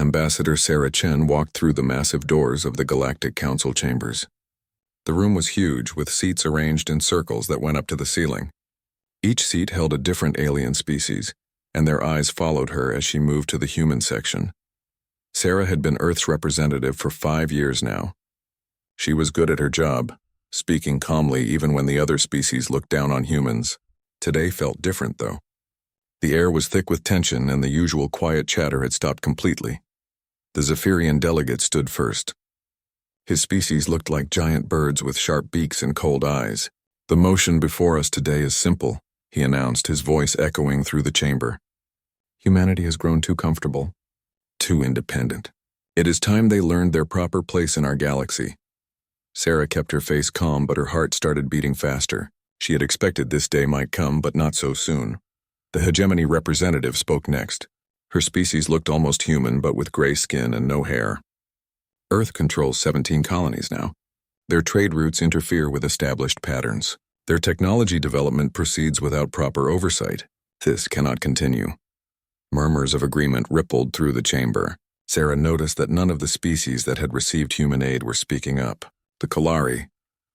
Ambassador Sarah Chen walked through the massive doors of the Galactic Council chambers. The room was huge, with seats arranged in circles that went up to the ceiling. Each seat held a different alien species, and their eyes followed her as she moved to the human section. Sarah had been Earth's representative for 5 years now. She was good at her job, speaking calmly even when the other species looked down on humans. Today felt different, though. The air was thick with tension, and the usual quiet chatter had stopped completely. The Zephyrian delegate stood first. His species looked like giant birds with sharp beaks and cold eyes. "The motion before us today is simple," he announced, his voice echoing through the chamber. "Humanity has grown too comfortable, too independent. It is time they learned their proper place in our galaxy." Sarah kept her face calm, but her heart started beating faster. She had expected this day might come, but not so soon. The hegemony representative spoke next. Her species looked almost human, but with gray skin and no hair. "Earth controls 17 colonies now. Their trade routes interfere with established patterns. Their technology development proceeds without proper oversight. This cannot continue." Murmurs of agreement rippled through the chamber. Sarah noticed that none of the species that had received human aid were speaking up. The Kalari,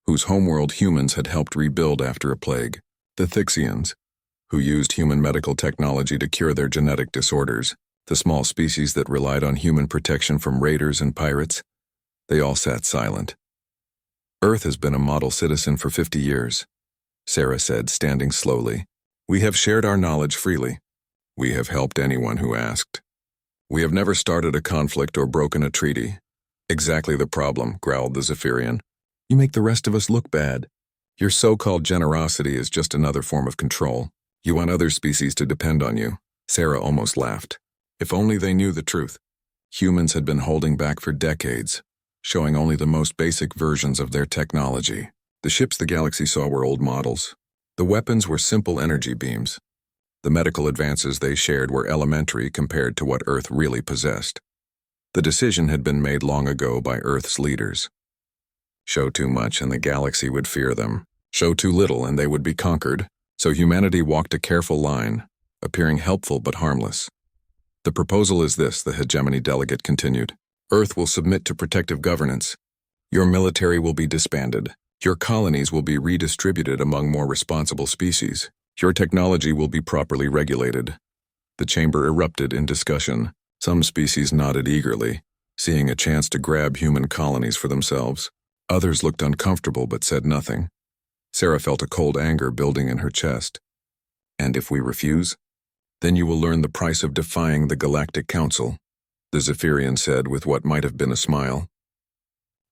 whose homeworld humans had helped rebuild after a plague. The Thixians, who used human medical technology to cure their genetic disorders. The small species that relied on human protection from raiders and pirates. They all sat silent. "Earth has been a model citizen for 50 years, Sarah said, standing slowly. "We have shared our knowledge freely. We have helped anyone who asked. We have never started a conflict or broken a treaty." "Exactly the problem," growled the Zephyrian. "You make the rest of us look bad. Your so-called generosity is just another form of control. You want other species to depend on you." Sarah almost laughed. If only they knew the truth. Humans had been holding back for decades, showing only the most basic versions of their technology. The ships the galaxy saw were old models. The weapons were simple energy beams. The medical advances they shared were elementary compared to what Earth really possessed. The decision had been made long ago by Earth's leaders. Show too much and the galaxy would fear them. Show too little and they would be conquered. So humanity walked a careful line, appearing helpful but harmless. "The proposal is this," the hegemony delegate continued. "Earth will submit to protective governance. Your military will be disbanded. Your colonies will be redistributed among more responsible species. Your technology will be properly regulated." The chamber erupted in discussion. Some species nodded eagerly, seeing a chance to grab human colonies for themselves. Others looked uncomfortable but said nothing. Sarah felt a cold anger building in her chest. "And if we refuse? Then you will learn the price of defying the Galactic Council," the Zephyrian said with what might have been a smile.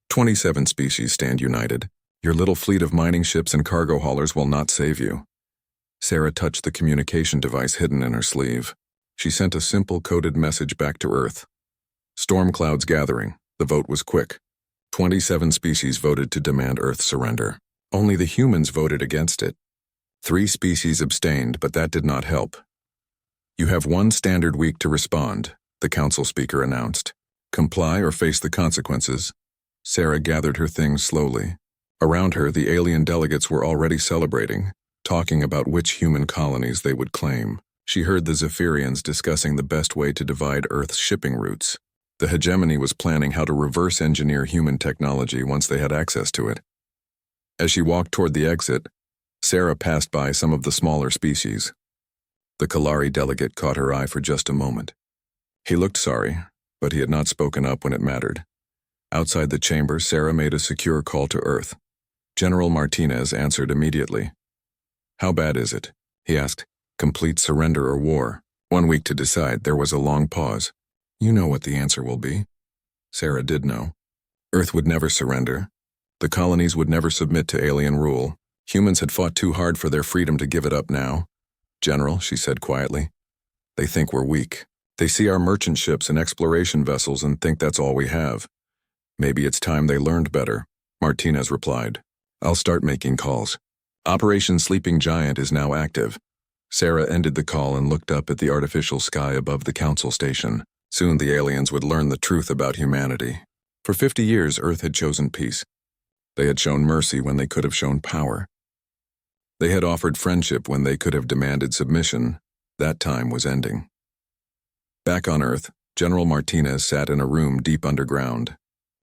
27 species stand united. Your little fleet of mining ships and cargo haulers will not save you." Sarah touched the communication device hidden in her sleeve. She sent a simple coded message back to Earth. "Storm clouds gathering." The vote was quick. 27 species voted to demand Earth's surrender. Only the humans voted against it. 3 species abstained, but that did not help. "You have 1 standard week to respond," the council speaker announced. "Comply or face the consequences." Sarah gathered her things slowly. Around her, the alien delegates were already celebrating, talking about which human colonies they would claim. She heard the Zephyrians discussing the best way to divide Earth's shipping routes. The hegemony was planning how to reverse engineer human technology once they had access to it. As she walked toward the exit, Sarah passed by some of the smaller species. The Kalari delegate caught her eye for just a moment. He looked sorry, but he had not spoken up when it mattered. Outside the chamber, Sarah made a secure call to Earth. General Martinez answered immediately. "How bad is it?" he asked. "Complete surrender or war?" 1 week to decide. There was a long pause. "You know what the answer will be." Sarah did know. Earth would never surrender. The colonies would never submit to alien rule. Humans had fought too hard for their freedom to give it up now. "General," she said quietly, "they think we're weak. They see our merchant ships and exploration vessels and think that's all we have. Maybe it's time they learned better," Martinez replied. "I'll start making calls. Operation Sleeping Giant is now active." Sarah ended the call and looked up at the artificial sky above the council station. Soon the aliens would learn the truth about humanity. For 50 years, Earth had chosen peace. They had shown mercy when they could have shown power. They had offered friendship when they could have demanded submission. That time was ending. Back on Earth, General Martinez sat in a room deep underground.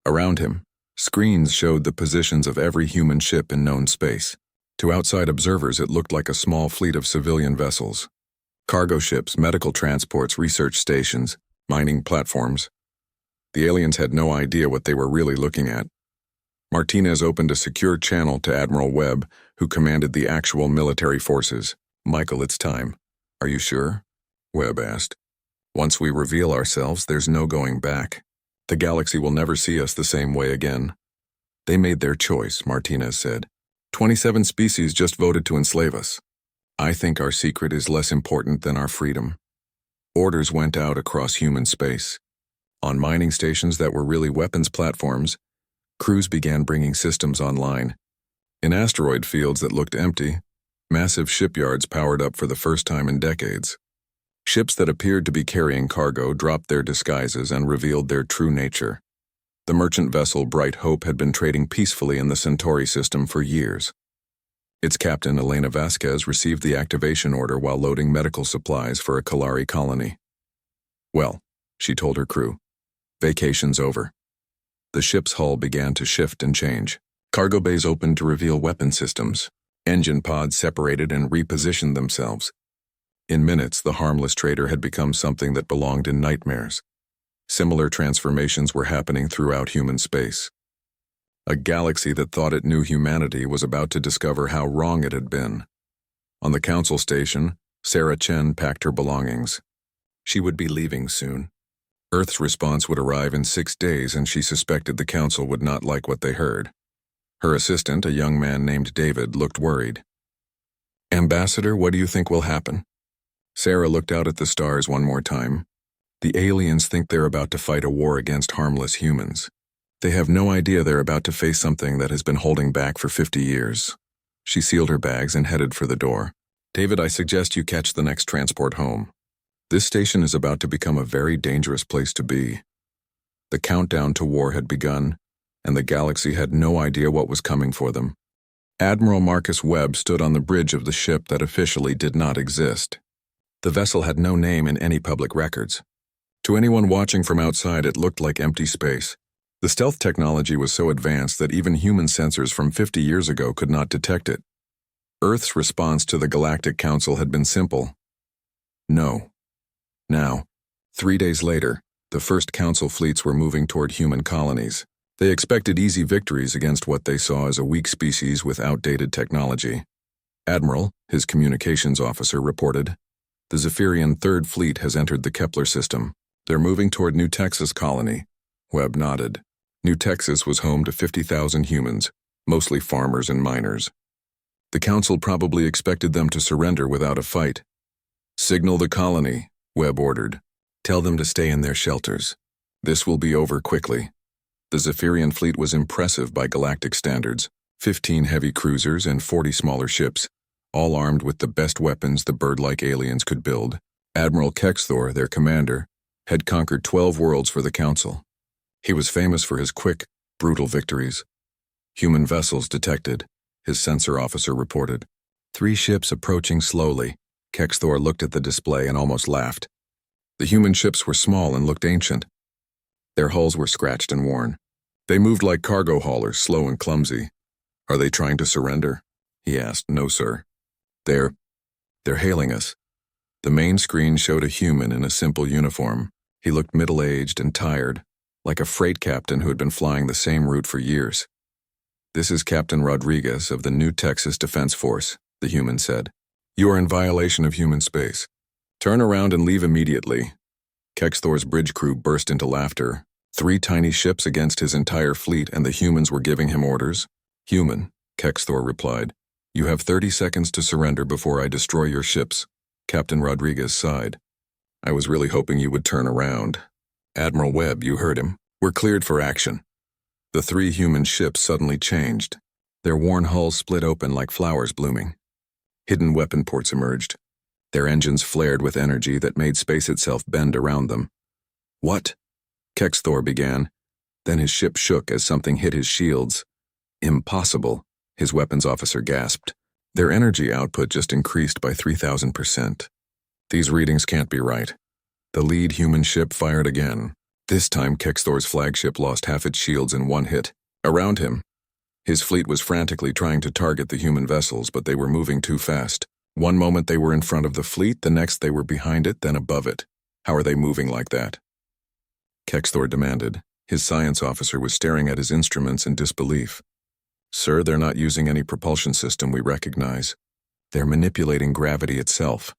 Around him, screens showed the positions of every human ship in known space. To outside observers, it looked like a small fleet of civilian vessels. Cargo ships, medical transports, research stations, mining platforms. The aliens had no idea what they were really looking at. Martinez opened a secure channel to Admiral Webb, who commanded the actual military forces. "Michael, it's time. Are you sure?" Webb asked. "Once we reveal ourselves, there's no going back. The galaxy will never see us the same way again." "They made their choice," Martinez said. 27 species just voted to enslave us. I think our secret is less important than our freedom." Orders went out across human space. On mining stations that were really weapons platforms, crews began bringing systems online. In asteroid fields that looked empty, massive shipyards powered up for the first time in decades. Ships that appeared to be carrying cargo dropped their disguises and revealed their true nature. The merchant vessel Bright Hope had been trading peacefully in the Centauri system for years. Its captain, Elena Vasquez, received the activation order while loading medical supplies for a Kalari colony. "Well," she told her crew, "vacation's over." The ship's hull began to shift and change. Cargo bays opened to reveal weapon systems. Engine pods separated and repositioned themselves. In minutes, the harmless trader had become something that belonged in nightmares. Similar transformations were happening throughout human space. A galaxy that thought it knew humanity was about to discover how wrong it had been. On the council station, Sarah Chen packed her belongings. She would be leaving soon. Earth's response would arrive in 6 days, and she suspected the council would not like what they heard. Her assistant, a young man named David, looked worried. "Ambassador, what do you think will happen?" Sarah looked out at the stars one more time. "The aliens think they're about to fight a war against harmless humans. They have no idea they're about to face something that has been holding back for 50 years. She sealed her bags and headed for the door. "David, I suggest you catch the next transport home. This station is about to become a very dangerous place to be." The countdown to war had begun, and the galaxy had no idea what was coming for them. Admiral Marcus Webb stood on the bridge of the ship that officially did not exist. The vessel had no name in any public records. To anyone watching from outside, it looked like empty space. The stealth technology was so advanced that even human sensors from 50 years ago could not detect it. Earth's response to the Galactic Council had been simple: no. Now, 3 days later, the first Council fleets were moving toward human colonies. They expected easy victories against what they saw as a weak species with outdated technology. Admiral, his communications officer, reported, "The Zephyrian Third Fleet has entered the Kepler system. They're moving toward New Texas colony." Webb nodded. New Texas was home to 50,000 humans, mostly farmers and miners. The Council probably expected them to surrender without a fight. "Signal the colony," Webb ordered. "Tell them to stay in their shelters. This will be over quickly." The Zephyrian fleet was impressive by galactic standards: 15 heavy cruisers and 40 smaller ships, all armed with the best weapons the bird-like aliens could build. Admiral Kexthor, their commander, had conquered 12 worlds for the Council. He was famous for his quick, brutal victories. "Human vessels detected," his sensor officer reported. 3 ships approaching slowly. Kexthor looked at the display and almost laughed. The human ships were small and looked ancient. Their hulls were scratched and worn. They moved like cargo haulers, slow and clumsy. "Are they trying to surrender?" he asked. "No, sir. They're hailing us." The main screen showed a human in a simple uniform. He looked middle-aged and tired, like a freight captain who had been flying the same route for years. "This is Captain Rodriguez of the New Texas Defense Force," the human said. "You are in violation of human space. Turn around and leave immediately." Kexthor's bridge crew burst into laughter. 3 tiny ships against his entire fleet, and the humans were giving him orders? "Human," Kexthor replied. "You have 30 seconds to surrender before I destroy your ships." Captain Rodriguez sighed. "I was really hoping you would turn around." "Admiral Webb, you heard him. We're cleared for action." The 3 human ships suddenly changed. Their worn hulls split open like flowers blooming. Hidden weapon ports emerged. Their engines flared with energy that made space itself bend around them. "What?" Kexthor began. Then his ship shook as something hit his shields. "Impossible," his weapons officer gasped. "Their energy output just increased by 3,000%. These readings can't be right." The lead human ship fired again. This time, Kexthor's flagship lost half its shields in one hit. Around him, his fleet was frantically trying to target the human vessels, but they were moving too fast. One moment they were in front of the fleet, the next they were behind it, then above it. How are they moving like that? Kexthor demanded. His science officer was staring at his instruments in disbelief. Sir, they're not using any propulsion system we recognize. They're manipulating gravity itself.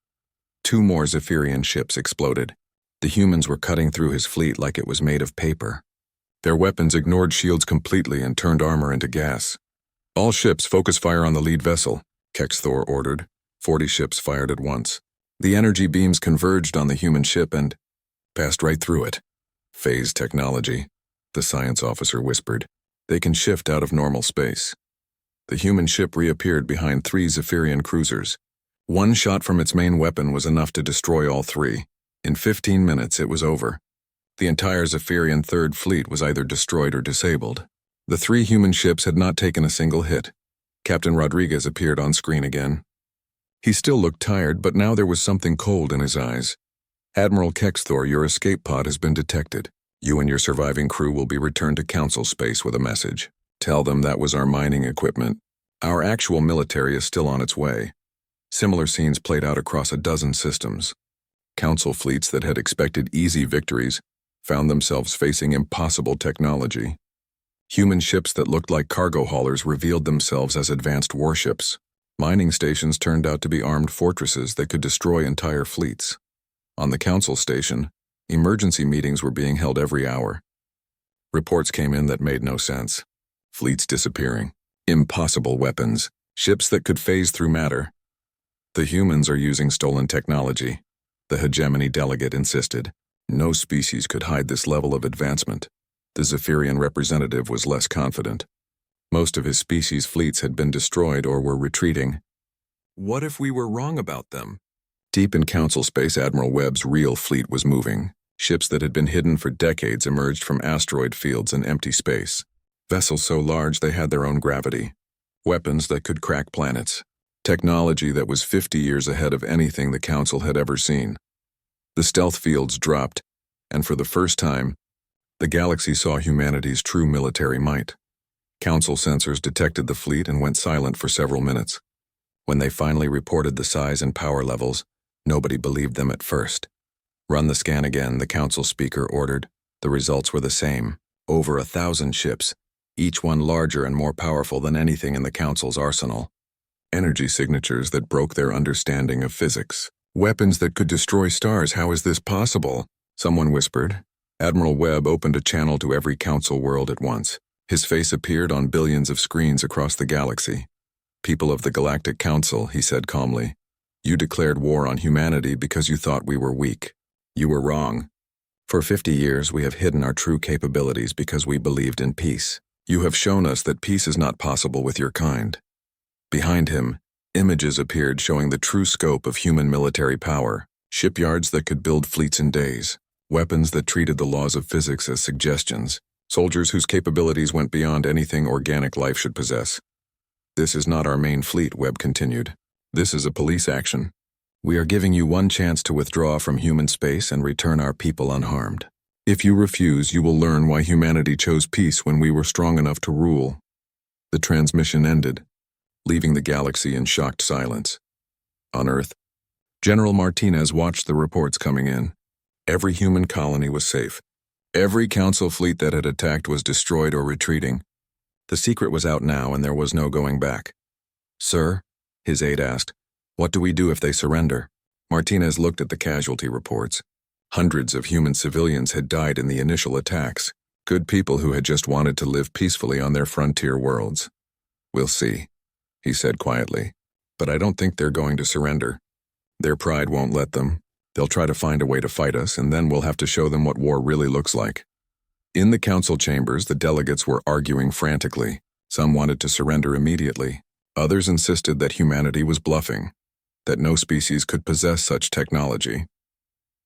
2 more Zephyrian ships exploded. The humans were cutting through his fleet like it was made of paper. Their weapons ignored shields completely and turned armor into gas. All ships focus fire on the lead vessel, Kexthor ordered. 40 ships fired at once. The energy beams converged on the human ship and passed right through it. Phase technology, the science officer whispered. They can shift out of normal space. The human ship reappeared behind 3 Zephyrian cruisers. One shot from its main weapon was enough to destroy all 3. In 15 minutes, it was over. The entire Zephyrian Third Fleet was either destroyed or disabled. The 3 human ships had not taken a single hit. Captain Rodriguez appeared on screen again. He still looked tired, but now there was something cold in his eyes. Admiral Kexthor, your escape pod has been detected. You and your surviving crew will be returned to Council space with a message. Tell them that was our mining equipment. Our actual military is still on its way. Similar scenes played out across a dozen systems. Council fleets that had expected easy victories found themselves facing impossible technology. Human ships that looked like cargo haulers revealed themselves as advanced warships. Mining stations turned out to be armed fortresses that could destroy entire fleets. On the Council station, emergency meetings were being held every hour. Reports came in that made no sense. Fleets disappearing. Impossible weapons. Ships that could phase through matter. The humans are using stolen technology. The hegemony delegate insisted. No species could hide this level of advancement. The Zephyrian representative was less confident. Most of his species' fleets had been destroyed or were retreating. What if we were wrong about them? Deep in Council space, Admiral Webb's real fleet was moving. Ships that had been hidden for decades emerged from asteroid fields and empty space. Vessels so large they had their own gravity. Weapons that could crack planets. Technology that was 50 years ahead of anything the Council had ever seen. The stealth fields dropped, and for the first time, the galaxy saw humanity's true military might. Council sensors detected the fleet and went silent for several minutes. When they finally reported the size and power levels, nobody believed them at first. Run the scan again, the Council speaker ordered. The results were the same. Over 1,000 ships, each one larger and more powerful than anything in the Council's arsenal. Energy signatures that broke their understanding of physics. Weapons that could destroy stars, how is this possible? Someone whispered. Admiral Webb opened a channel to every Council world at once. His face appeared on billions of screens across the galaxy. People of the Galactic Council, he said calmly. You declared war on humanity because you thought we were weak. You were wrong. For 50 years, we have hidden our true capabilities because we believed in peace. You have shown us that peace is not possible with your kind. Behind him, images appeared showing the true scope of human military power. Shipyards that could build fleets in days. Weapons that treated the laws of physics as suggestions. Soldiers whose capabilities went beyond anything organic life should possess. This is not our main fleet, Webb continued. This is a police action. We are giving you one chance to withdraw from human space and return our people unharmed. If you refuse, you will learn why humanity chose peace when we were strong enough to rule. The transmission ended, leaving the galaxy in shocked silence. On Earth, General Martinez watched the reports coming in. Every human colony was safe. Every Council fleet that had attacked was destroyed or retreating. The secret was out now and there was no going back. Sir, his aide asked, what do we do if they surrender? Martinez looked at the casualty reports. Hundreds of human civilians had died in the initial attacks. Good people who had just wanted to live peacefully on their frontier worlds. We'll see, he said quietly. But I don't think they're going to surrender. Their pride won't let them. They'll try to find a way to fight us, and then we'll have to show them what war really looks like. In the Council chambers, the delegates were arguing frantically. Some wanted to surrender immediately. Others insisted that humanity was bluffing, that no species could possess such technology.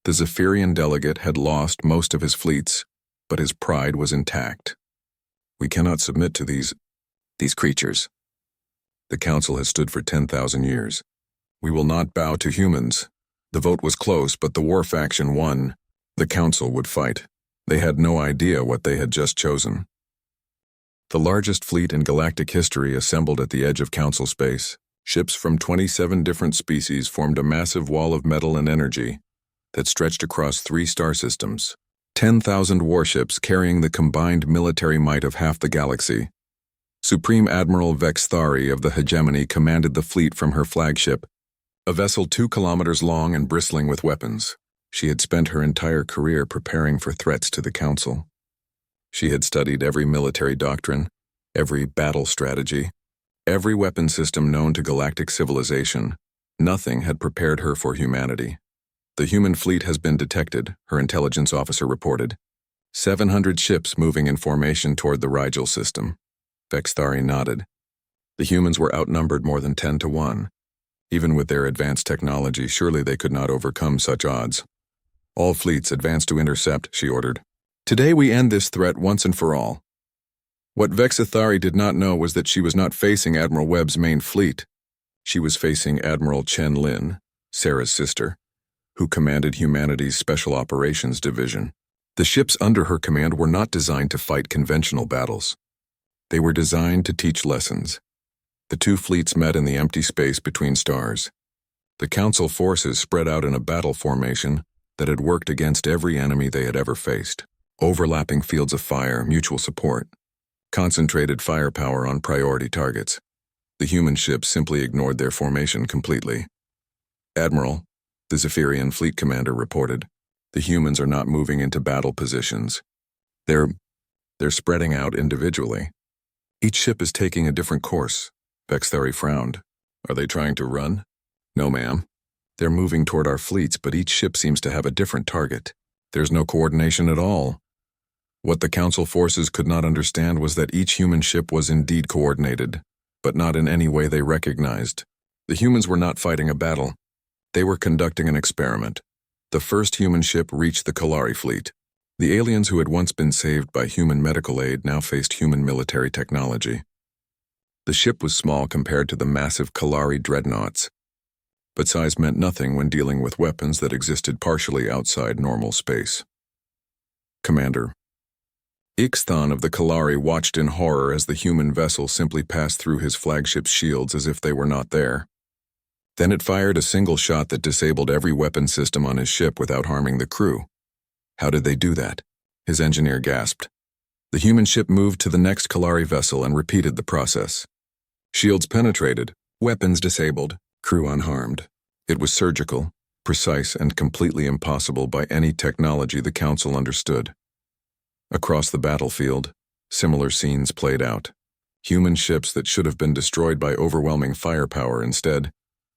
The Zephyrian delegate had lost most of his fleets, but his pride was intact. We cannot submit to these creatures. The Council has stood for 10,000 years. We will not bow to humans. The vote was close, but the war faction won. The council would fight. They had no idea what they had just chosen. The largest fleet in galactic history assembled at the edge of council space. Ships from 27 different species formed a massive wall of metal and energy that stretched across 3 star systems. 10,000 warships carrying the combined military might of half the galaxy. Supreme Admiral Vex Thari of the Hegemony commanded the fleet from her flagship, a vessel 2 kilometers long and bristling with weapons. She had spent her entire career preparing for threats to the Council. She had studied every military doctrine, every battle strategy, every weapon system known to galactic civilization. Nothing had prepared her for humanity. The human fleet has been detected, her intelligence officer reported. 700 ships moving in formation toward the Rigel system. Vex Thari nodded. The humans were outnumbered more than 10 to 1. Even with their advanced technology, surely they could not overcome such odds. All fleets advance to intercept, she ordered. Today we end this threat once and for all. What Vex Thari did not know was that she was not facing Admiral Webb's main fleet. She was facing Admiral Chen Lin, Sarah's sister, who commanded humanity's Special Operations Division. The ships under her command were not designed to fight conventional battles. They were designed to teach lessons. The 2 fleets met in the empty space between stars. The Council forces spread out in a battle formation that had worked against every enemy they had ever faced. Overlapping fields of fire, mutual support, concentrated firepower on priority targets. The human ships simply ignored their formation completely. Admiral, the Zephyrian fleet commander reported, the humans are not moving into battle positions. They're spreading out individually. Each ship is taking a different course. Vex Thari frowned. Are they trying to run? No, ma'am. They're moving toward our fleets, but each ship seems to have a different target. There's no coordination at all. What the Council forces could not understand was that each human ship was indeed coordinated, but not in any way they recognized. The humans were not fighting a battle. They were conducting an experiment. The first human ship reached the Kalari fleet. The aliens who had once been saved by human medical aid now faced human military technology. The ship was small compared to the massive Kalari dreadnoughts, but size meant nothing when dealing with weapons that existed partially outside normal space. Commander. Ixthan of the Kalari watched in horror as the human vessel simply passed through his flagship's shields as if they were not there. Then it fired a single shot that disabled every weapon system on his ship without harming the crew. How did they do that? His engineer gasped. The human ship moved to the next Kalari vessel and repeated the process. Shields penetrated, weapons disabled, crew unharmed. It was surgical, precise, and completely impossible by any technology the Council understood. Across the battlefield, similar scenes played out. Human ships that should have been destroyed by overwhelming firepower instead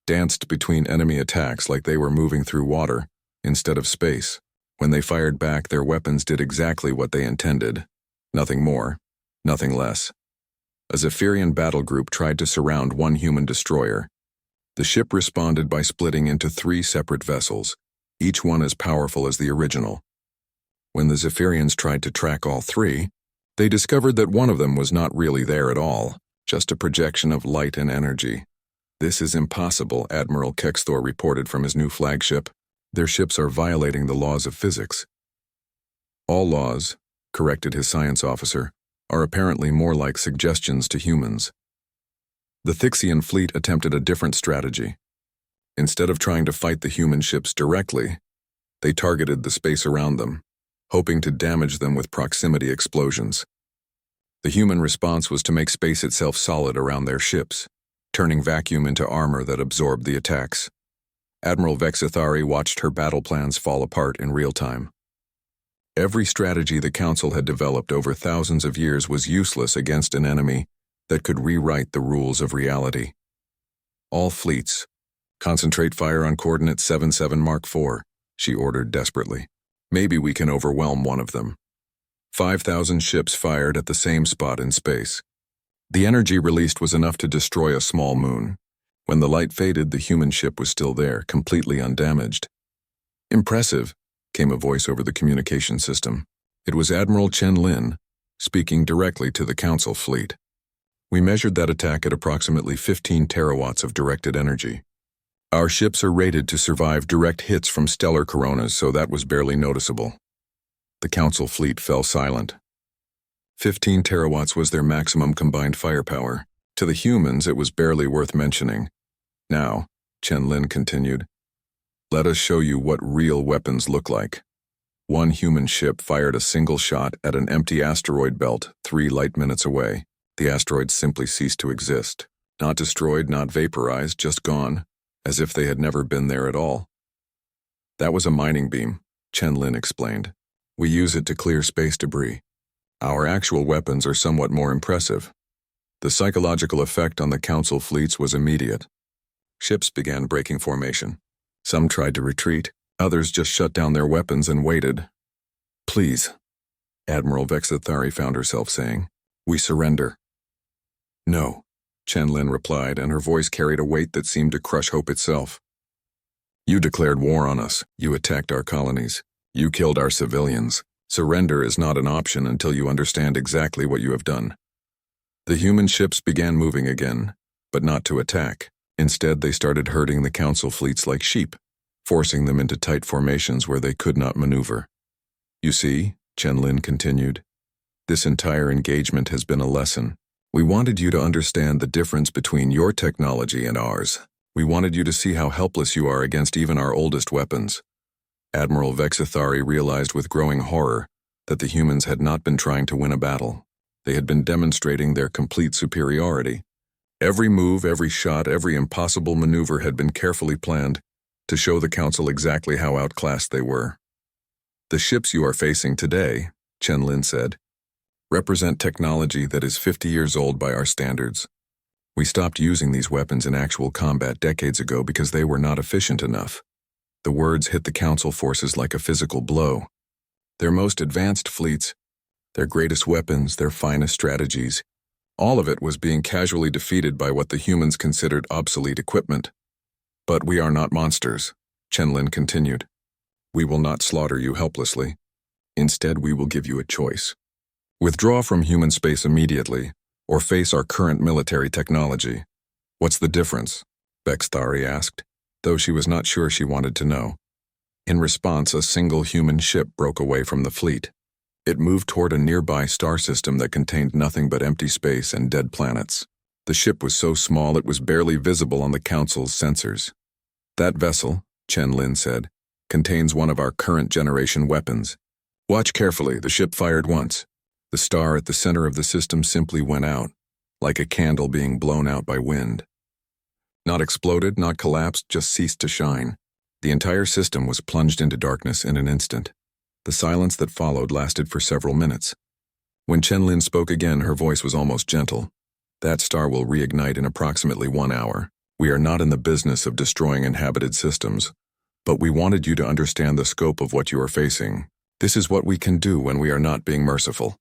danced between enemy attacks like they were moving through water instead of space. When they fired back, their weapons did exactly what they intended. Nothing more, nothing less. A Zephyrian battle group tried to surround one human destroyer. The ship responded by splitting into 3 separate vessels, each one as powerful as the original. When the Zephyrians tried to track all 3, they discovered that one of them was not really there at all, just a projection of light and energy. This is impossible, Admiral Kexthor reported from his new flagship. Their ships are violating the laws of physics. All laws, corrected his science officer, are apparently more like suggestions to humans. The Thixian fleet attempted a different strategy. Instead of trying to fight the human ships directly, they targeted the space around them, hoping to damage them with proximity explosions. The human response was to make space itself solid around their ships, turning vacuum into armor that absorbed the attacks. Admiral Vex Thari watched her battle plans fall apart in real time. Every strategy the Council had developed over thousands of years was useless against an enemy that could rewrite the rules of reality. All fleets, concentrate fire on coordinate 77 Mark IV, she ordered desperately. Maybe we can overwhelm one of them. 5,000 ships fired at the same spot in space. The energy released was enough to destroy a small moon. When the light faded, the human ship was still there, completely undamaged. Impressive, came a voice over the communication system. It was Admiral Chen Lin, speaking directly to the Council fleet. We measured that attack at approximately 15 terawatts of directed energy. Our ships are rated to survive direct hits from stellar coronas, so that was barely noticeable. The Council fleet fell silent. 15 terawatts was their maximum combined firepower. To the humans, it was barely worth mentioning. Now, Chen Lin continued, let us show you what real weapons look like. One human ship fired a single shot at an empty asteroid belt 3 light minutes away. The asteroid simply ceased to exist. Not destroyed, not vaporized, just gone, as if they had never been there at all. That was a mining beam, Chen Lin explained. We use it to clear space debris. Our actual weapons are somewhat more impressive. The psychological effect on the Council fleets was immediate. Ships began breaking formation. Some tried to retreat, others just shut down their weapons and waited. Please, Admiral Vexithari found herself saying, we surrender. No, Chen Lin replied, and her voice carried a weight that seemed to crush hope itself. You declared war on us. You attacked our colonies. You killed our civilians. Surrender is not an option until you understand exactly what you have done. The human ships began moving again, but not to attack. Instead, they started herding the Council fleets like sheep, forcing them into tight formations where they could not maneuver. You see, Chen Lin continued, this entire engagement has been a lesson. We wanted you to understand the difference between your technology and ours. We wanted you to see how helpless you are against even our oldest weapons. Admiral Vexithari realized with growing horror that the humans had not been trying to win a battle. They had been demonstrating their complete superiority. Every move, every shot, every impossible maneuver had been carefully planned to show the Council exactly how outclassed they were. The ships you are facing today, Chen Lin said, represent technology that is 50 years old by our standards. We stopped using these weapons in actual combat decades ago because they were not efficient enough. The words hit the Council forces like a physical blow. Their most advanced fleets, their greatest weapons, their finest strategies, all of it was being casually defeated by what the humans considered obsolete equipment. But we are not monsters, Chen Lin continued. We will not slaughter you helplessly. Instead, we will give you a choice. Withdraw from human space immediately, or face our current military technology. What's the difference? Vexithari asked, though she was not sure she wanted to know. In response, a single human ship broke away from the fleet. It moved toward a nearby star system that contained nothing but empty space and dead planets. The ship was so small it was barely visible on the Council's sensors. That vessel, Chen Lin said, contains one of our current generation weapons. Watch carefully, the ship fired once. The star at the center of the system simply went out, like a candle being blown out by wind. Not exploded, not collapsed, just ceased to shine. The entire system was plunged into darkness in an instant. The silence that followed lasted for several minutes. When Chen Lin spoke again, her voice was almost gentle. That star will reignite in approximately 1 hour. We are not in the business of destroying inhabited systems, but we wanted you to understand the scope of what you are facing. This is what we can do when we are not being merciful.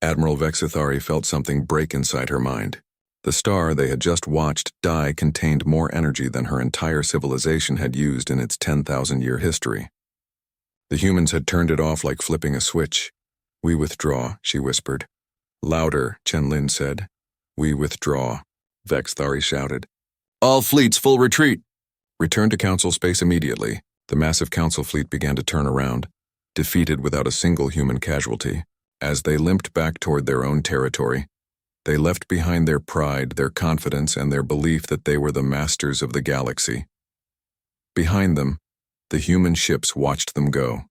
Admiral Vexithari felt something break inside her mind. The star they had just watched die contained more energy than her entire civilization had used in its 10,000-year history. The humans had turned it off like flipping a switch. We withdraw, she whispered. Louder, Chen Lin said. We withdraw, Vexithari shouted. All fleets, full retreat! Return to Council space immediately. The massive Council fleet began to turn around, defeated without a single human casualty. As they limped back toward their own territory, they left behind their pride, their confidence, and their belief that they were the masters of the galaxy. Behind them, the human ships watched them go.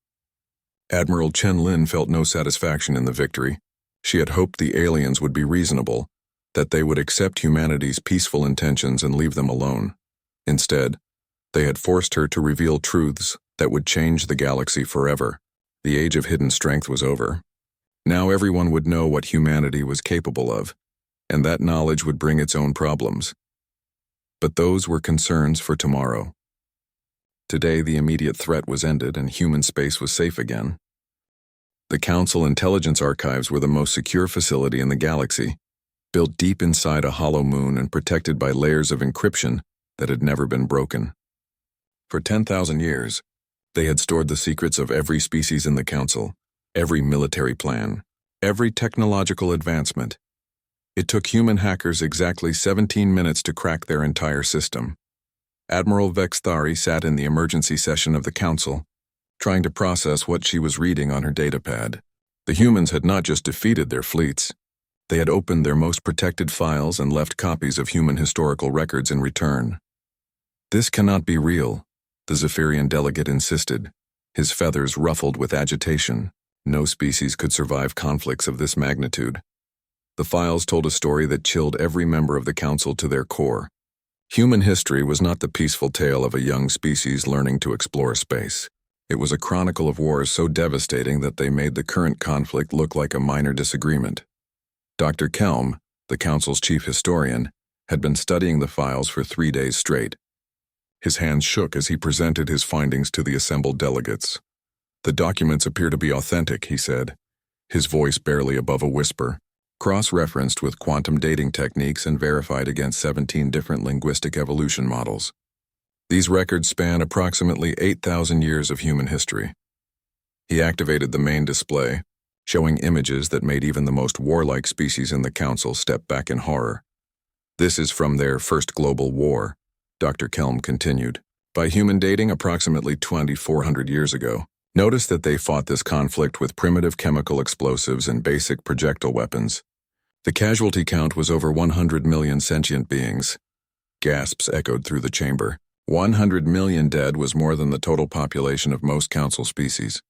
Admiral Chen Lin felt no satisfaction in the victory. She had hoped the aliens would be reasonable, that they would accept humanity's peaceful intentions and leave them alone. Instead, they had forced her to reveal truths that would change the galaxy forever. The age of hidden strength was over. Now everyone would know what humanity was capable of, and that knowledge would bring its own problems. But those were concerns for tomorrow. Today, the immediate threat was ended and human space was safe again. The Council Intelligence Archives were the most secure facility in the galaxy, built deep inside a hollow moon and protected by layers of encryption that had never been broken. For 10,000 years, they had stored the secrets of every species in the Council, every military plan, every technological advancement. It took human hackers exactly 17 minutes to crack their entire system. Admiral Vexthari sat in the emergency session of the Council, trying to process what she was reading on her datapad. The humans had not just defeated their fleets. They had opened their most protected files and left copies of human historical records in return. "This cannot be real," the Zephyrian delegate insisted, his feathers ruffled with agitation. No species could survive conflicts of this magnitude. The files told a story that chilled every member of the Council to their core. Human history was not the peaceful tale of a young species learning to explore space. It was a chronicle of wars so devastating that they made the current conflict look like a minor disagreement. Dr. Kelm, the Council's chief historian, had been studying the files for 3 days straight. His hands shook as he presented his findings to the assembled delegates. "The documents appear to be authentic," he said, his voice barely above a whisper, cross-referenced with quantum dating techniques and verified against 17 different linguistic evolution models. These records span approximately 8,000 years of human history. He activated the main display, showing images that made even the most warlike species in the Council step back in horror. "This is from their first global war," Dr. Kelm continued. "By human dating, approximately 2,400 years ago. Notice that they fought this conflict with primitive chemical explosives and basic projectile weapons. The casualty count was over 100 million sentient beings." Gasps echoed through the chamber. 100 million dead was more than the total population of most Council species.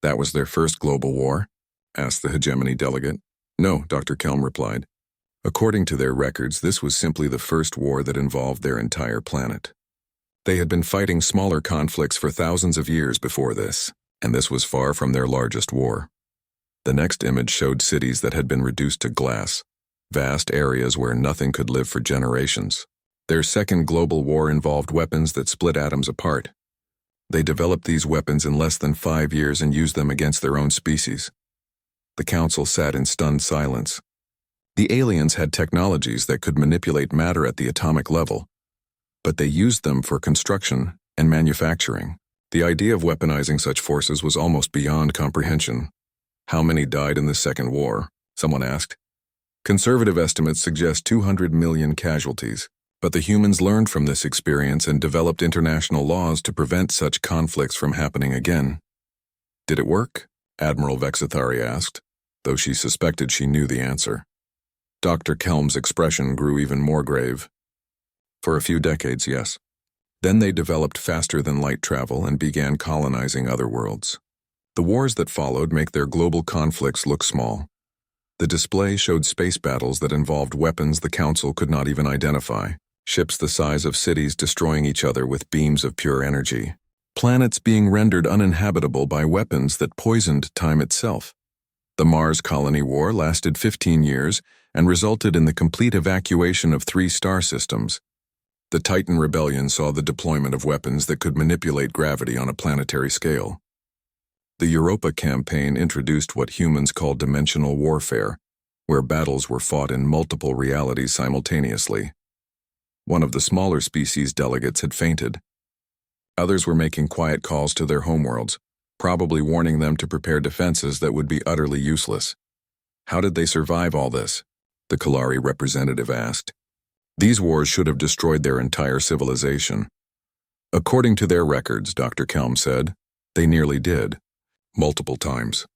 "That was their first global war?" asked the hegemony delegate. "No," Dr. Kelm replied. "According to their records, this was simply the first war that involved their entire planet. They had been fighting smaller conflicts for thousands of years before this, and this was far from their largest war." The next image showed cities that had been reduced to glass, vast areas where nothing could live for generations. Their second global war involved weapons that split atoms apart. They developed these weapons in less than 5 years and used them against their own species. The Council sat in stunned silence. The aliens had technologies that could manipulate matter at the atomic level, but they used them for construction and manufacturing. The idea of weaponizing such forces was almost beyond comprehension. "How many died in the Second War?" someone asked. "Conservative estimates suggest 200 million casualties. But the humans learned from this experience and developed international laws to prevent such conflicts from happening again." "Did it work?" Admiral Vexthari asked, though she suspected she knew the answer. Dr. Kelm's expression grew even more grave. "For a few decades, yes. Then they developed faster-than-light travel and began colonizing other worlds. The wars that followed make their global conflicts look small. The display showed space battles that involved weapons the Council could not even identify. Ships the size of cities destroying each other with beams of pure energy. Planets being rendered uninhabitable by weapons that poisoned time itself. The Mars Colony War lasted 15 years and resulted in the complete evacuation of 3 star systems. The Titan Rebellion saw the deployment of weapons that could manipulate gravity on a planetary scale. The Europa campaign introduced what humans call dimensional warfare, where battles were fought in multiple realities simultaneously. One of the smaller species delegates had fainted. Others were making quiet calls to their homeworlds, probably warning them to prepare defenses that would be utterly useless. "How did they survive all this?" the Kalari representative asked. "These wars should have destroyed their entire civilization." "According to their records," Dr. Kelm said, "they nearly did. Multiple times."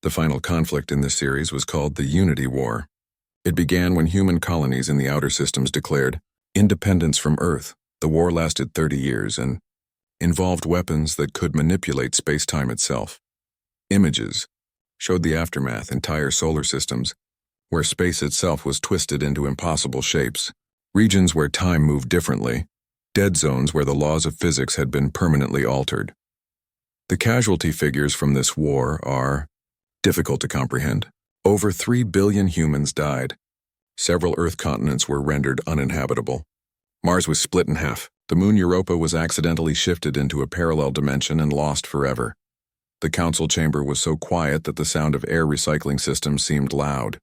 The final conflict in this series was called the Unity War. It began when human colonies in the outer systems declared independence from Earth. The war lasted 30 years and involved weapons that could manipulate space-time itself. Images showed the aftermath, entire solar systems, where space itself was twisted into impossible shapes, regions where time moved differently, dead zones where the laws of physics had been permanently altered. The casualty figures from this war are difficult to comprehend. Over 3 billion humans died. Several Earth continents were rendered uninhabitable. Mars was split in half. The moon Europa was accidentally shifted into a parallel dimension and lost forever. The Council chamber was so quiet that the sound of air recycling systems seemed loud.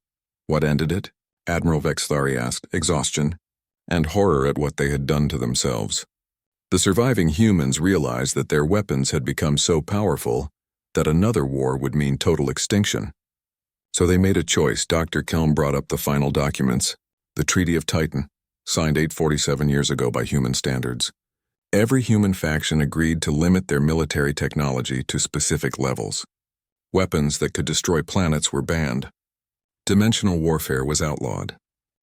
What ended it? Admiral Vexthari asked, exhaustion, and horror at what they had done to themselves. The surviving humans realized that their weapons had become so powerful that another war would mean total extinction. So they made a choice. Dr. Kelm brought up the final documents, the Treaty of Titan, signed 847 years ago by human standards. Every human faction agreed to limit their military technology to specific levels. Weapons that could destroy planets were banned. Dimensional warfare was outlawed.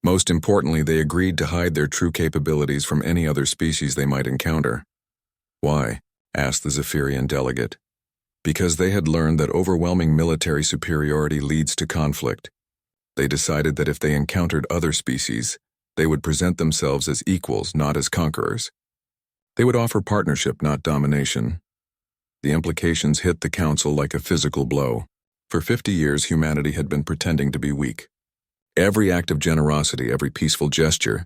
Most importantly, they agreed to hide their true capabilities from any other species they might encounter. Why? Asked the Zephyrian delegate. Because they had learned that overwhelming military superiority leads to conflict. They decided that if they encountered other species, they would present themselves as equals, not as conquerors. They would offer partnership, not domination. The implications hit the Council like a physical blow. For 50 years, humanity had been pretending to be weak. Every act of generosity, every peaceful gesture,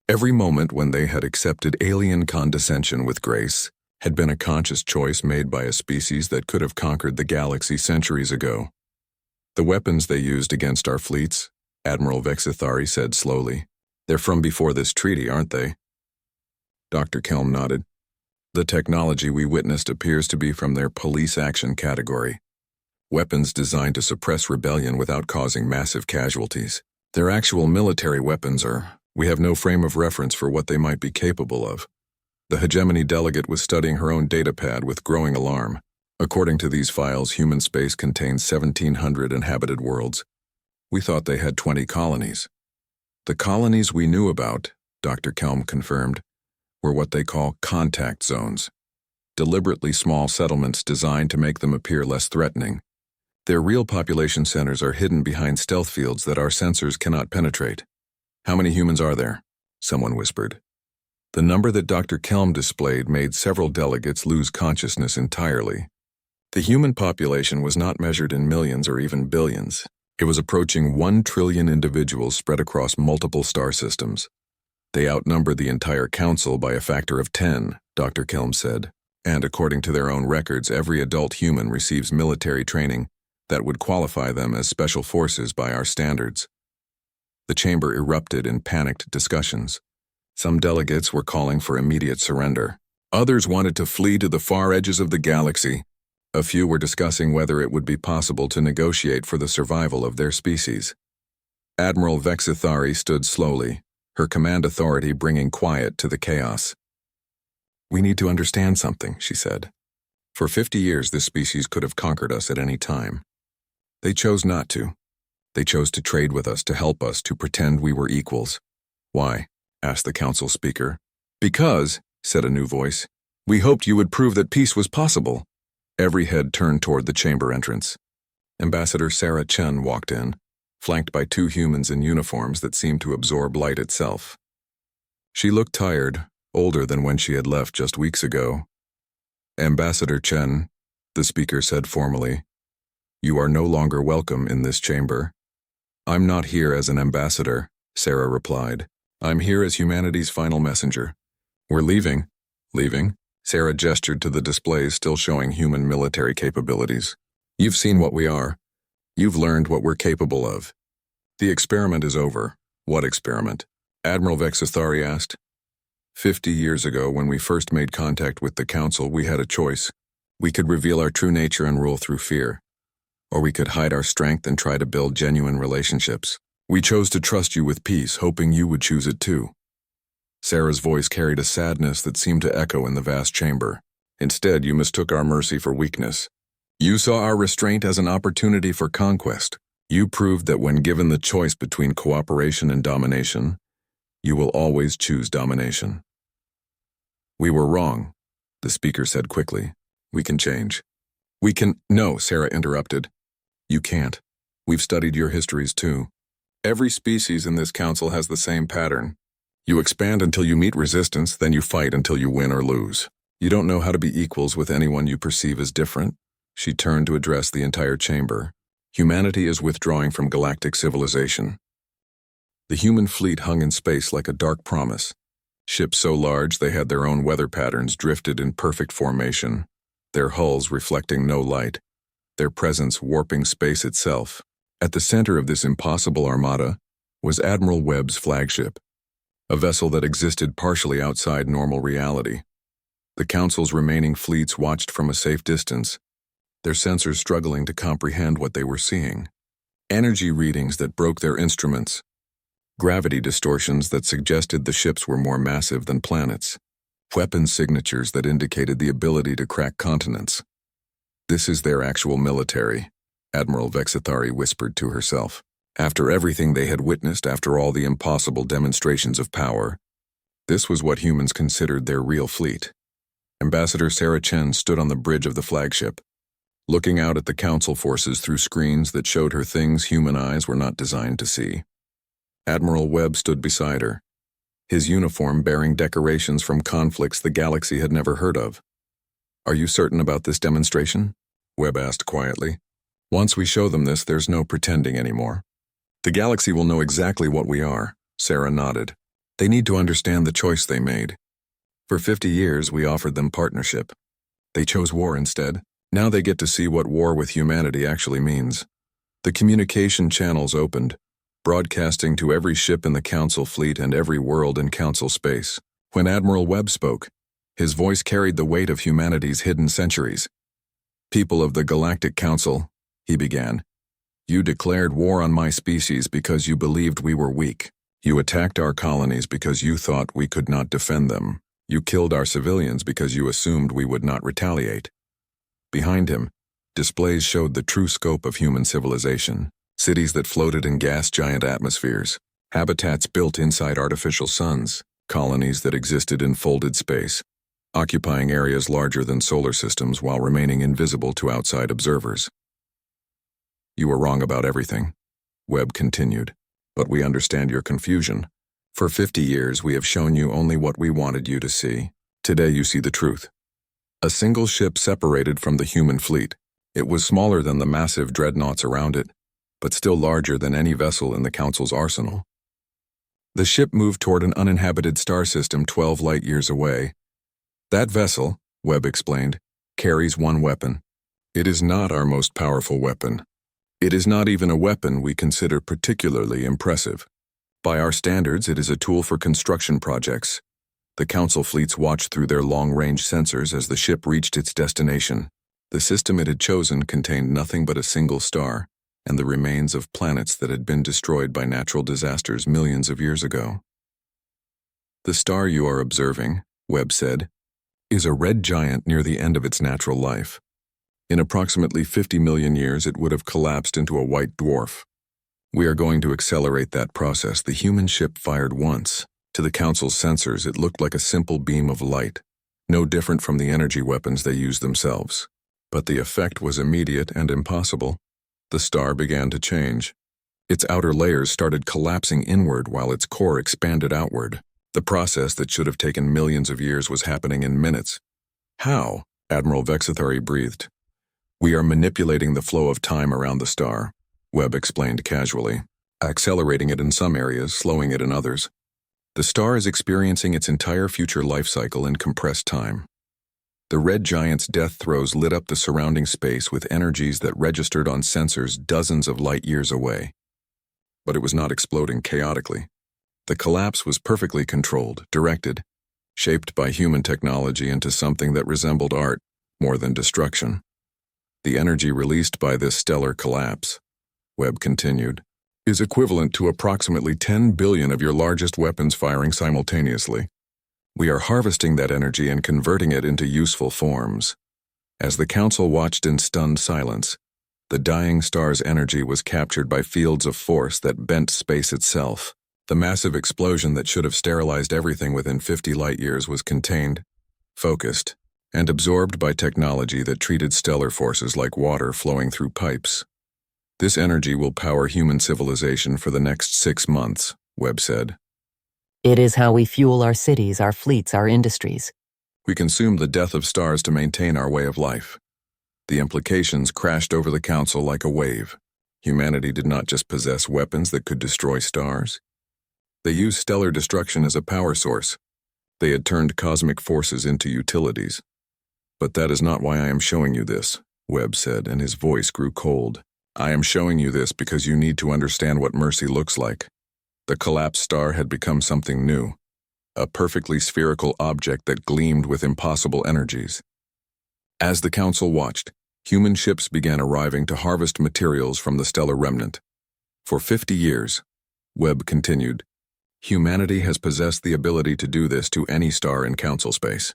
every moment when they had accepted alien condescension with grace, had been a conscious choice made by a species that could have conquered the galaxy centuries ago. The weapons they used against our fleets, Admiral Vexithari said slowly, they're from before this treaty, aren't they? Dr. Kelm nodded. The technology we witnessed appears to be from their police action category. Weapons designed to suppress rebellion without causing massive casualties. Their actual military weapons we have no frame of reference for what they might be capable of. The hegemony delegate was studying her own datapad with growing alarm. According to these files, human space contains 1,700 inhabited worlds. We thought they had 20 colonies. The colonies we knew about, Dr. Kelm confirmed, were what they call contact zones. Deliberately small settlements designed to make them appear less threatening. Their real population centers are hidden behind stealth fields that our sensors cannot penetrate. How many humans are there? Someone whispered. The number that Dr. Kelm displayed made several delegates lose consciousness entirely. The human population was not measured in millions or even billions. It was approaching 1 trillion individuals spread across multiple star systems. They outnumbered the entire council by a factor of 10, Dr. Kelm said, and according to their own records, every adult human receives military training that would qualify them as special forces by our standards. The chamber erupted in panicked discussions. Some delegates were calling for immediate surrender. Others wanted to flee to the far edges of the galaxy. A few were discussing whether it would be possible to negotiate for the survival of their species. Admiral Vexithari stood slowly, her command authority bringing quiet to the chaos. We need to understand something, she said. For 50 years, this species could have conquered us at any time. They chose not to. They chose to trade with us, to help us, to pretend we were equals. Why? Asked the council speaker. Because, said a new voice, we hoped you would prove that peace was possible. Every head turned toward the chamber entrance. Ambassador Sarah Chen walked in, flanked by 2 humans in uniforms that seemed to absorb light itself. She looked tired, older than when she had left just weeks ago. Ambassador Chen, the speaker said formally, you are no longer welcome in this chamber. I'm not here as an ambassador, Sarah replied. I'm here as humanity's final messenger. We're leaving. Leaving? Sarah gestured to the displays still showing human military capabilities. You've seen what we are. You've learned what we're capable of. The experiment is over. What experiment? Admiral Vexithari asked. 50 years ago, when we first made contact with the Council, we had a choice. We could reveal our true nature and rule through fear. Or we could hide our strength and try to build genuine relationships. We chose to trust you with peace, hoping you would choose it too. Sarah's voice carried a sadness that seemed to echo in the vast chamber. Instead, you mistook our mercy for weakness. You saw our restraint as an opportunity for conquest. You proved that when given the choice between cooperation and domination, you will always choose domination. We were wrong, the speaker said quickly. We can change. We can— No, Sarah interrupted. You can't. We've studied your histories too. Every species in this council has the same pattern. You expand until you meet resistance, then you fight until you win or lose. You don't know how to be equals with anyone you perceive as different. She turned to address the entire chamber. Humanity is withdrawing from galactic civilization. The human fleet hung in space like a dark promise. Ships so large they had their own weather patterns drifted in perfect formation, their hulls reflecting no light, their presence warping space itself. At the center of this impossible armada was Admiral Webb's flagship, a vessel that existed partially outside normal reality. The Council's remaining fleets watched from a safe distance, their sensors struggling to comprehend what they were seeing. Energy readings that broke their instruments, gravity distortions that suggested the ships were more massive than planets. weapon signatures that indicated the ability to crack continents. This is their actual military, Admiral Vexithari whispered to herself. After everything they had witnessed, after all the impossible demonstrations of power, this was what humans considered their real fleet. Ambassador Sarah Chen stood on the bridge of the flagship, looking out at the Council forces through screens that showed her things human eyes were not designed to see. Admiral Webb stood beside her, his uniform bearing decorations from conflicts the galaxy had never heard of. "Are you certain about this demonstration?" Webb asked quietly. "Once we show them this, there's no pretending anymore. The galaxy will know exactly what we are." Sarah nodded. "They need to understand the choice they made. For 50 years, we offered them partnership. They chose war instead. Now they get to see what war with humanity actually means." The communication channels opened, broadcasting to every ship in the Council fleet and every world in Council space. When Admiral Webb spoke, his voice carried the weight of humanity's hidden centuries. "People of the Galactic Council," he began, "you declared war on my species because you believed we were weak. You attacked our colonies because you thought we could not defend them. You killed our civilians because you assumed we would not retaliate." Behind him, displays showed the true scope of human civilization. Cities that floated in gas-giant atmospheres, habitats built inside artificial suns, colonies that existed in folded space, occupying areas larger than solar systems while remaining invisible to outside observers. "You were wrong about everything," Webb continued, "but we understand your confusion. For 50 years, we have shown you only what we wanted you to see. Today you see the truth." A single ship separated from the human fleet. It was smaller than the massive dreadnoughts around it, but still larger than any vessel in the Council's arsenal. The ship moved toward an uninhabited star system 12 light-years away. "That vessel," Webb explained, "carries one weapon. It is not our most powerful weapon. It is not even a weapon we consider particularly impressive. By our standards, it is a tool for construction projects." The Council fleets watched through their long-range sensors as the ship reached its destination. The system it had chosen contained nothing but a single star, and the remains of planets that had been destroyed by natural disasters millions of years ago. "The star you are observing," Webb said, "is a red giant near the end of its natural life. In approximately 50 million years, it would have collapsed into a white dwarf. We are going to accelerate that process." The human ship fired once. To the Council's sensors, it looked like a simple beam of light, no different from the energy weapons they used themselves. But the effect was immediate and impossible. The star began to change. Its outer layers started collapsing inward while its core expanded outward. The process that should have taken millions of years was happening in minutes. "How?" Admiral Vexithari breathed. "We are manipulating the flow of time around the star," Webb explained casually, "accelerating it in some areas, slowing it in others. The star is experiencing its entire future life cycle in compressed time." The red giant's death throes lit up the surrounding space with energies that registered on sensors dozens of light-years away. But it was not exploding chaotically. The collapse was perfectly controlled, directed, shaped by human technology into something that resembled art more than destruction. "The energy released by this stellar collapse," Webb continued, "is equivalent to approximately 10 billion of your largest weapons firing simultaneously. We are harvesting that energy and converting it into useful forms." As the Council watched in stunned silence, the dying star's energy was captured by fields of force that bent space itself. The massive explosion that should have sterilized everything within 50 light-years was contained, focused, and absorbed by technology that treated stellar forces like water flowing through pipes. "This energy will power human civilization for the next 6 months, Webb said. "It is how we fuel our cities, our fleets, our industries." "We consume the death of stars to maintain our way of life." The implications crashed over the Council like a wave. Humanity did not just possess weapons that could destroy stars. They used stellar destruction as a power source. They had turned cosmic forces into utilities. "But that is not why I am showing you this," Webb said, and his voice grew cold. "I am showing you this because you need to understand what mercy looks like." The collapsed star had become something new, a perfectly spherical object that gleamed with impossible energies. As the Council watched, human ships began arriving to harvest materials from the stellar remnant. "For 50 years, Webb continued, Humanity has possessed the ability to do this to any star in council space.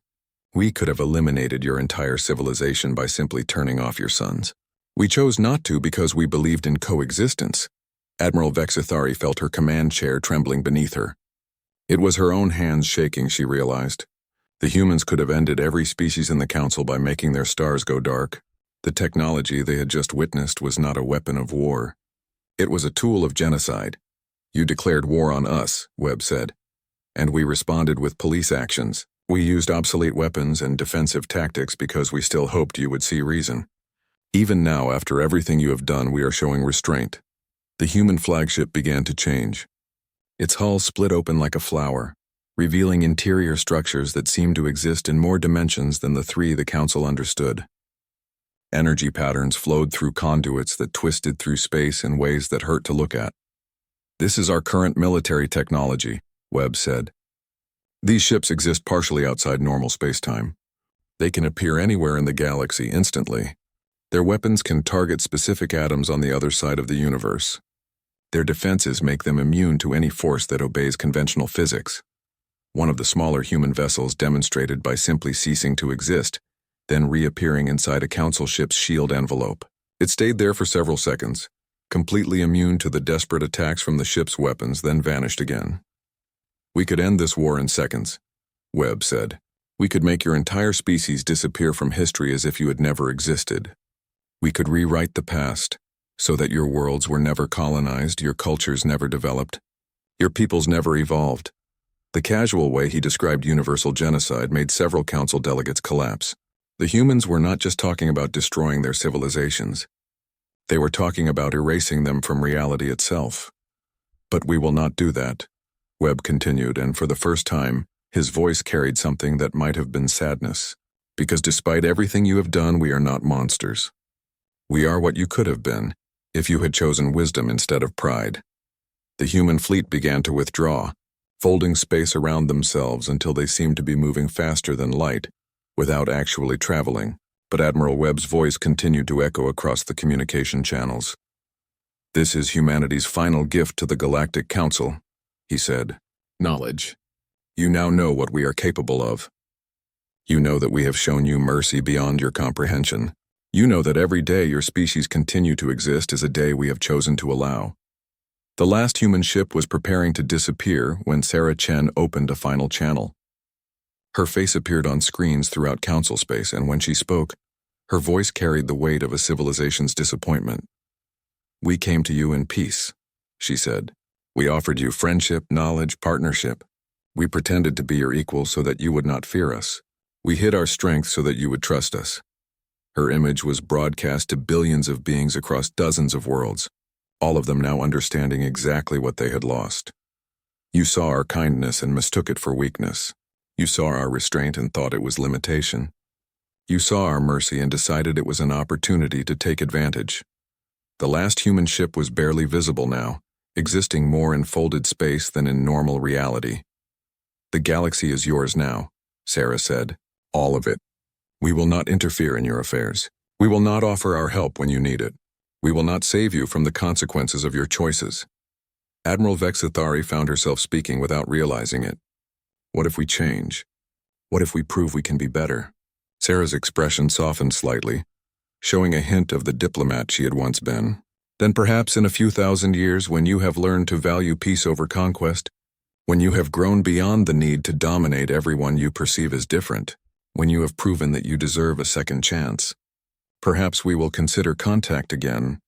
We could have eliminated your entire civilization by simply turning off your suns. We chose not to because we believed in coexistence. Admiral Vexithari felt her command chair trembling beneath her. It was her own hands shaking, she realized. The humans could have ended every species in the council by making their stars go dark. The technology they had just witnessed was not a weapon of war. It was a tool of genocide. You declared war on us, Webb said. And we responded with police actions. We used obsolete weapons and defensive tactics because we still hoped you would see reason. Even now, after everything you have done, we are showing restraint. The human flagship began to change. Its hull split open like a flower, revealing interior structures that seemed to exist in more dimensions than the three the council understood. Energy patterns flowed through conduits that twisted through space in ways that hurt to look at. This is our current military technology, Webb said. These ships exist partially outside normal spacetime. They can appear anywhere in the galaxy instantly. Their weapons can target specific atoms on the other side of the universe. Their defenses make them immune to any force that obeys conventional physics. One of the smaller human vessels demonstrated by simply ceasing to exist, then reappearing inside a council ship's shield envelope. It stayed there for several seconds, completely immune to the desperate attacks from the ship's weapons, then vanished again. We could end this war in seconds, Webb said. We could make your entire species disappear from history as if you had never existed. We could rewrite the past, so that your worlds were never colonized, your cultures never developed, your peoples never evolved. The casual way he described universal genocide made several council delegates collapse. The humans were not just talking about destroying their civilizations. They were talking about erasing them from reality itself. But we will not do that, Webb continued, and for the first time, his voice carried something that might have been sadness. Because despite everything you have done, we are not monsters. We are what you could have been, if you had chosen wisdom instead of pride. The human fleet began to withdraw, folding space around themselves until they seemed to be moving faster than light, without actually traveling, but Admiral Webb's voice continued to echo across the communication channels. This is humanity's final gift to the Galactic Council, he said. Knowledge. You now know what we are capable of. You know that we have shown you mercy beyond your comprehension. You know that every day your species continue to exist is a day we have chosen to allow. The last human ship was preparing to disappear when Sarah Chen opened a final channel. Her face appeared on screens throughout council space, and when she spoke, her voice carried the weight of a civilization's disappointment. We came to you in peace, she said. We offered you friendship, knowledge, partnership. We pretended to be your equal so that you would not fear us. We hid our strength so that you would trust us. Her image was broadcast to billions of beings across dozens of worlds, all of them now understanding exactly what they had lost. You saw our kindness and mistook it for weakness. You saw our restraint and thought it was limitation. You saw our mercy and decided it was an opportunity to take advantage. The last human ship was barely visible now, existing more in folded space than in normal reality. The galaxy is yours now, Sarah said. All of it. We will not interfere in your affairs. We will not offer our help when you need it. We will not save you from the consequences of your choices. Admiral Vexithari found herself speaking without realizing it. What if we change? What if we prove we can be better? Sarah's expression softened slightly, showing a hint of the diplomat she had once been. Then perhaps in a few thousand years, when you have learned to value peace over conquest, when you have grown beyond the need to dominate everyone you perceive as different, when you have proven that you deserve a second chance, perhaps we will consider contact again,